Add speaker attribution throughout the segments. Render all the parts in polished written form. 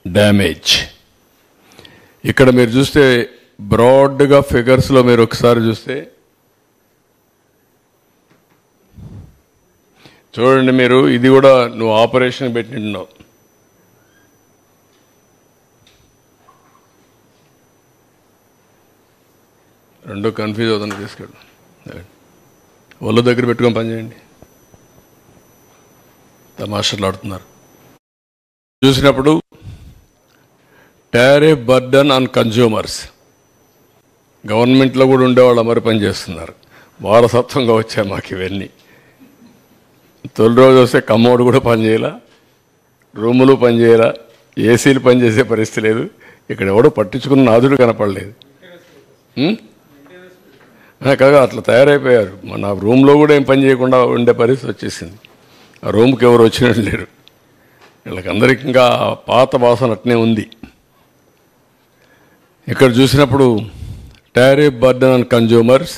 Speaker 1: Damage. ఇక్కడ మీరు చూస్తే బ్రాడ్గా ఫిగర్స్లో మీరు ఒకసారి చూస్తే చూడండి, మీరు ఇది కూడా నువ్వు ఆపరేషన్ పెట్టినావు. రెండు కన్ఫ్యూజ్ అవుతుంది. తీసుకెళ్ళు, ఒళ్ళు దగ్గర పెట్టుకొని పనిచేయండి. తమాషాలు ఆడుతున్నారు. చూసినప్పుడు టారిఫ్ బర్డన్ ఆన్ కన్జ్యూమర్స్, గవర్నమెంట్లో కూడా ఉండేవాళ్ళు మరి పనిచేస్తున్నారు. వారసత్వంగా వచ్చాయి మాకు ఇవన్నీ. తొలి రోజు వస్తే కమ్మోడు కూడా పనిచేయాల, రూములు పనిచేయాల, ఏసీలు పనిచేసే పరిస్థితి లేదు. ఇక్కడ ఎవడో పట్టించుకున్న నాదుడు కనపడలేదు. కాగా అట్లా తయారైపోయారు. మన రూమ్లో కూడా ఏం పని చేయకుండా ఉండే పరిస్థితి వచ్చేసింది. ఆ రూమ్కి ఎవరు వచ్చినట్టు లేరు. వీళ్ళకందరికీ ఇంకా పాత వాసన అట్నే ఉంది. ఇక్కడ చూసినప్పుడు టారిఫ్ బర్డన్ ఆన్ కన్జ్యూమర్స్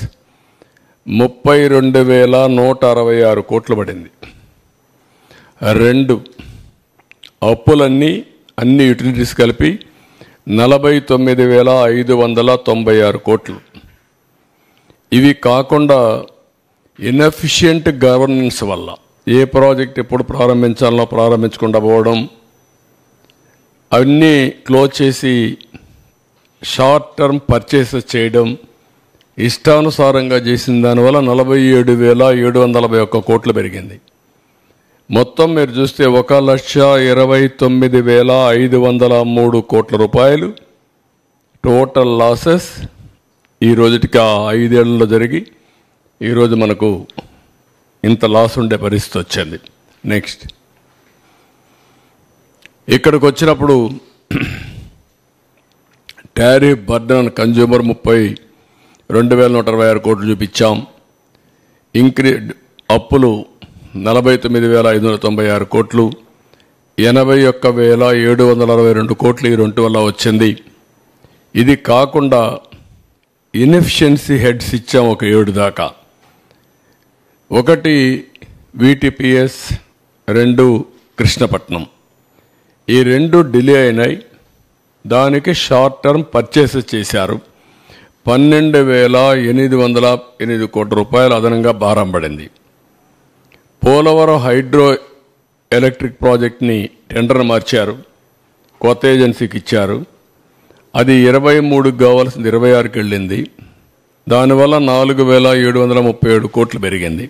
Speaker 1: 32,166 కోట్లు పడింది. రెండు అప్పులన్నీ అన్ని యూటిలిటీస్ కలిపి 49,596 కోట్లు. ఇవి కాకుండా ఇన్ఎఫిషియంట్ గవర్నెన్స్ వల్ల ఏ ప్రాజెక్ట్ ఎప్పుడు ప్రారంభించాలో ప్రారంభించకుండా పోవడం, అవన్నీ క్లోజ్ చేసి షార్ట్ టర్మ్ పర్చేసెస్ చేయడం, ఇష్టానుసారంగా చేసిన దానివల్ల 47,741 కోట్లు పెరిగింది. మొత్తం మీరు చూస్తే 1,29,503 కోట్ల రూపాయలు టోటల్ లాసెస్ ఈ రోజుటికి 5 ఏళ్లలో జరిగి ఈరోజు మనకు ఇంత లాస్ ఉండే పరిస్థితి వచ్చింది. నెక్స్ట్ ఇక్కడికి వచ్చినప్పుడు టారిఫ్ బర్డన్ ఆన్ కన్జ్యూమర్ 32,126 కోట్లు చూపించాం. అప్పులు 49,596 కోట్లు, 81,762 కోట్లు ఈ రెండు వల్ల వచ్చింది. ఇది కాకుండా ఇన్ఎఫిషియన్సీ హెడ్స్ ఇచ్చాం ఒక 7 దాకా. ఒకటి VTPS, 2 కృష్ణపట్నం. ఈ 2 డిలే అయినాయి. దానికి షార్ట్ టర్మ్ పర్చేసెస్ చేశారు. 12,808 కోట్ల రూపాయలు అదనంగా భారం పడింది. పోలవరం హైడ్రో ఎలక్ట్రిక్ ప్రాజెక్ట్ని టెండర్ మార్చారు, కొత్త ఏజెన్సీకి ఇచ్చారు. అది 23కి కావాల్సింది 26కి వెళ్ళింది. దానివల్ల 4,737 కోట్లు పెరిగింది.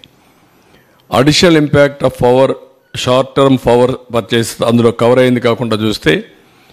Speaker 1: Additional impact of power, short term power purchase అందులో కవర్ అయింది కాకుండా చూస్తే